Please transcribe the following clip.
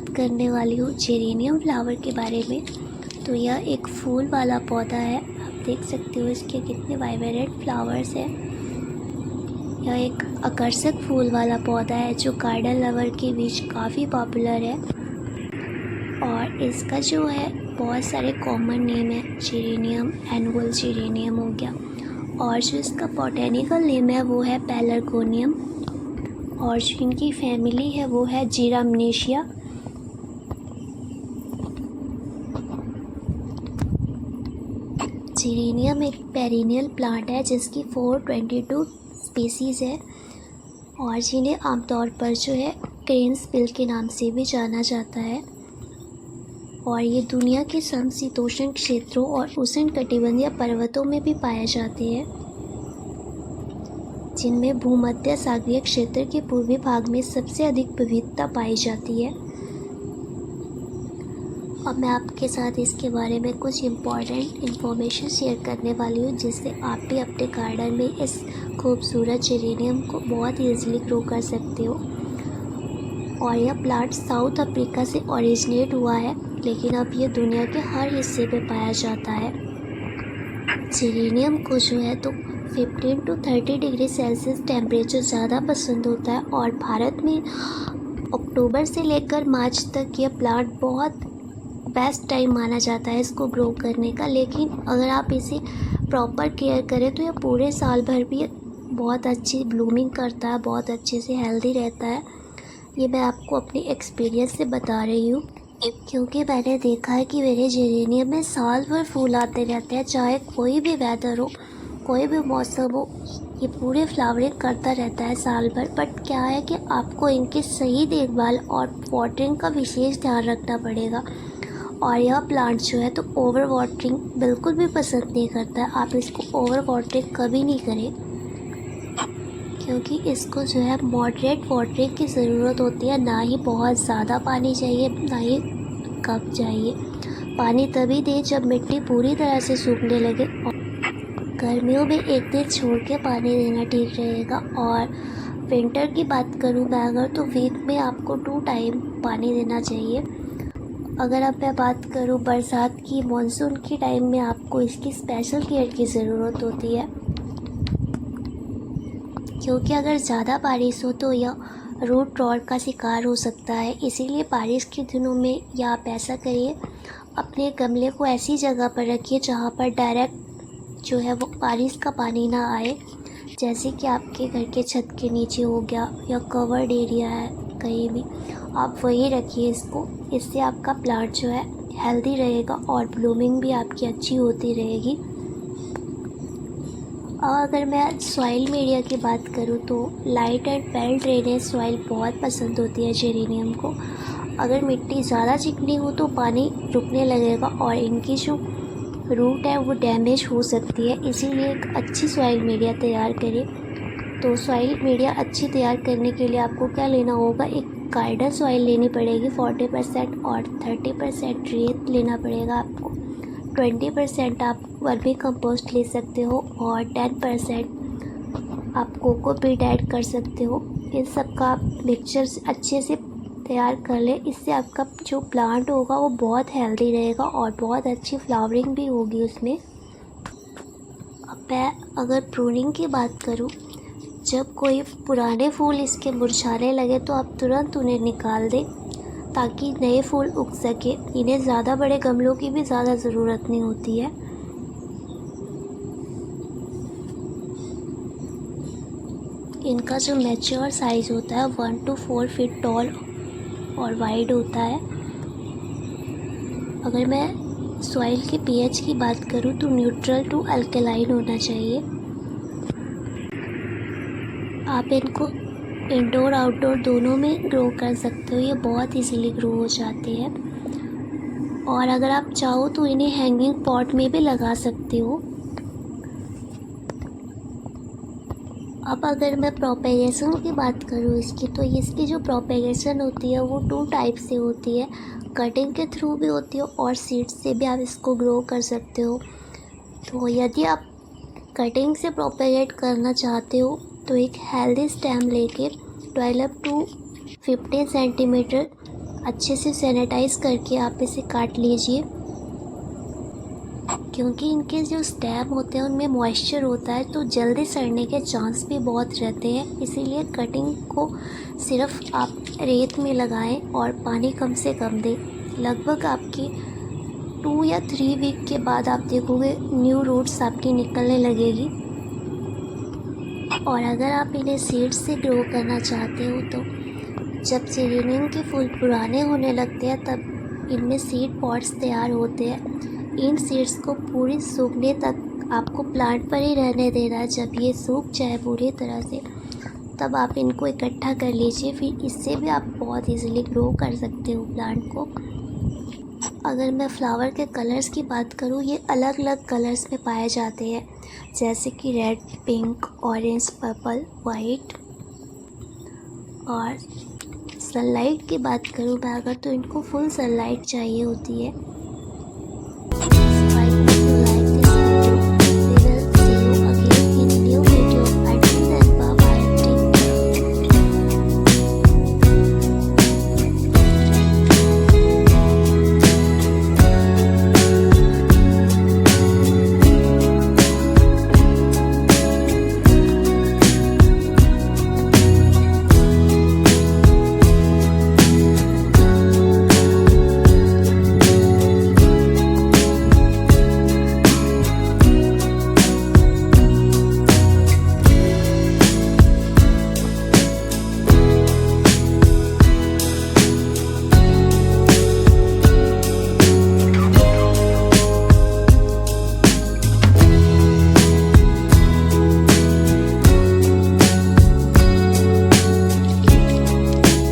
बात करने वाली हूँ जेरेनियम फ्लावर के बारे में। तो यह एक फूल वाला पौधा है। आप देख सकते हो इसके कितने वाइब्रेंट फ्लावर्स हैं। यह एक आकर्षक फूल वाला पौधा है जो गार्डन लवर के बीच काफ़ी पॉपुलर है। और इसका जो है बहुत सारे कॉमन नेम है, जेरेनियम, एनुअल जेरेनियम हो गया। और जो इसका बॉटेनिकल नेम है वो है पेलरगोनियम। और जो इनकी फैमिली है वो है जीरामनेशिया। जेरेनियम एक पेरिनियल प्लांट है जिसकी 422 स्पीसीज़ है और जिन्हें आमतौर पर जो है क्रेन्स बिल के नाम से भी जाना जाता है। और ये दुनिया के समशीतोष्ण क्षेत्रों और उष्णकटिबंधीय पर्वतों में भी पाए जाते हैं, जिनमें भूमध्य सागरीय क्षेत्र के पूर्वी भाग में सबसे अधिक विविधता पाई जाती है। अब मैं आपके साथ इसके बारे में कुछ इम्पॉर्टेंट इन्फॉर्मेशन शेयर करने वाली हूँ, जिससे आप भी अपने गार्डन में इस खूबसूरत जेरेनियम को बहुत ईजिली ग्रो कर सकते हो। और यह प्लांट साउथ अफ्रीका से ओरिजिनेट हुआ है, लेकिन अब ये दुनिया के हर हिस्से पे पाया जाता है। जेरेनियम को जो है तो 15 to 30 डिग्री सेल्सियस टेम्परेचर ज़्यादा पसंद होता है। और भारत में अक्टूबर से लेकर मार्च तक यह प्लांट बहुत बेस्ट टाइम माना जाता है इसको ग्रो करने का। लेकिन अगर आप इसे प्रॉपर केयर करें तो यह पूरे साल भर भी बहुत अच्छी ब्लूमिंग करता है, बहुत अच्छे से हेल्दी रहता है। ये मैं आपको अपनी एक्सपीरियंस से बता रही हूँ, क्योंकि मैंने देखा है कि मेरे जेरेनियम में साल भर फूल आते रहते हैं, चाहे कोई भी वेदर हो, कोई भी मौसम हो, ये पूरे फ्लावरिंग करता रहता है साल भर। बट क्या है कि आपको इनकी सही देखभाल और वाटरिंग का विशेष ध्यान रखना पड़ेगा। और यह प्लांट जो है तो ओवर वाटरिंग बिल्कुल भी पसंद नहीं करता है। आप इसको ओवर वाटरिंग कभी नहीं करें, क्योंकि इसको जो है मॉडरेट वाटरिंग की ज़रूरत होती है। ना ही बहुत ज़्यादा पानी चाहिए, ना ही कम चाहिए। पानी तभी दें जब मिट्टी पूरी तरह से सूखने लगे। और गर्मियों में एक दिन छोड़ के पानी देना ठीक रहेगा। और विंटर की बात करूँ मैं अगर, तो वीक में आपको 2 टाइम पानी देना चाहिए। अगर अब मैं बात करूँ बरसात की, मानसून की टाइम में आपको इसकी स्पेशल केयर की ज़रूरत होती है, क्योंकि अगर ज़्यादा बारिश हो तो यह रूट रॉट का शिकार हो सकता है। इसीलिए बारिश के दिनों में या आप ऐसा करिए, अपने गमले को ऐसी जगह पर रखिए जहाँ पर डायरेक्ट जो है वो बारिश का पानी ना आए। जैसे कि आपके घर के छत के नीचे हो गया या कवर्ड एरिया है कहीं भी, आप वहीं रखिए इसको। इससे आपका प्लांट जो है हेल्दी रहेगा और ब्लूमिंग भी आपकी अच्छी होती रहेगी। और अगर मैं सॉइल मीडिया की बात करूँ तो light and well drainage soil बहुत पसंद होती है जेरेनियम को। अगर मिट्टी ज़्यादा चिकनी हो तो पानी रुकने लगेगा और इनकी जो रूट है वो डैमेज हो सकती है। इसीलिए एक अच्छी सॉइल मीडिया तैयार करें। तो सॉइल मीडिया अच्छी तैयार करने के लिए आपको क्या लेना होगा, एक गार्डन सॉइल लेनी पड़ेगी 40% और 30% रेत लेना पड़ेगा आपको। 20% आप वर्मी कंपोस्ट ले सकते हो और 10% आप कोकोपीट ऐड कर सकते हो। इन सब का आप मिक्सचर अच्छे से तैयार कर लें। इससे आपका जो प्लांट होगा वो बहुत हेल्दी रहेगा और बहुत अच्छी फ्लावरिंग भी होगी उसमें। अब मैं अगर प्रूनिंग की बात करूं, जब कोई पुराने फूल इसके मुरझाने लगे तो आप तुरंत उन्हें निकाल दें, ताकि नए फूल उग सके। इन्हें ज़्यादा बड़े गमलों की भी ज़्यादा ज़रूरत नहीं होती है। इनका जो मैच्योर साइज़ होता है 1 to 4 फीट टॉल और वाइड होता है। अगर मैं सॉइल के पीएच की बात करूं तो न्यूट्रल टू अल्कलाइन होना चाहिए। आप इनको इंडोर आउटडोर दोनों में ग्रो कर सकते हो, ये बहुत इजीली ग्रो हो जाते हैं। और अगर आप चाहो तो इन्हें हैंगिंग पॉट में भी लगा सकते हो। अब अगर मैं प्रोपेगेशन की बात करूँ इसकी, तो इसकी जो प्रोपेगेशन होती है वो 2 टाइप से होती है। कटिंग के थ्रू भी होती है और सीड्स से भी आप इसको ग्रो कर सकते हो। तो यदि आप कटिंग से प्रोपेगेट करना चाहते हो तो एक हेल्दी स्टेम लेके 12 to 15 सेंटीमीटर अच्छे से सैनिटाइज़ करके आप इसे काट लीजिए, क्योंकि इनके जो स्टेम होते हैं उनमें मॉइस्चर होता है तो जल्दी सड़ने के चांस भी बहुत रहते हैं। इसीलिए कटिंग को सिर्फ आप रेत में लगाएं और पानी कम से कम दें। लगभग आपकी 2 या 3 वीक के बाद आप देखोगे न्यू रूट्स आपकी निकलने लगेगी। और अगर आप इन्हें सीड्स से ग्रो करना चाहते हो तो जब जेरेनियम के फूल पुराने होने लगते हैं तब इनमें सीड पॉट्स तैयार होते हैं। इन सीड्स को पूरी सूखने तक आपको प्लांट पर ही रहने देना है। जब ये सूख जाए पूरी तरह से तब आप इनको इकट्ठा कर लीजिए, फिर इससे भी आप बहुत इजीली ग्रो कर सकते हो प्लांट को। अगर मैं फ्लावर के कलर्स की बात करूँ, ये अलग अलग कलर्स में पाए जाते हैं, जैसे कि red, pink, orange, purple, white. और सनलाइट की बात करूँ मैं अगर, तो इनको फुल सनलाइट चाहिए होती है।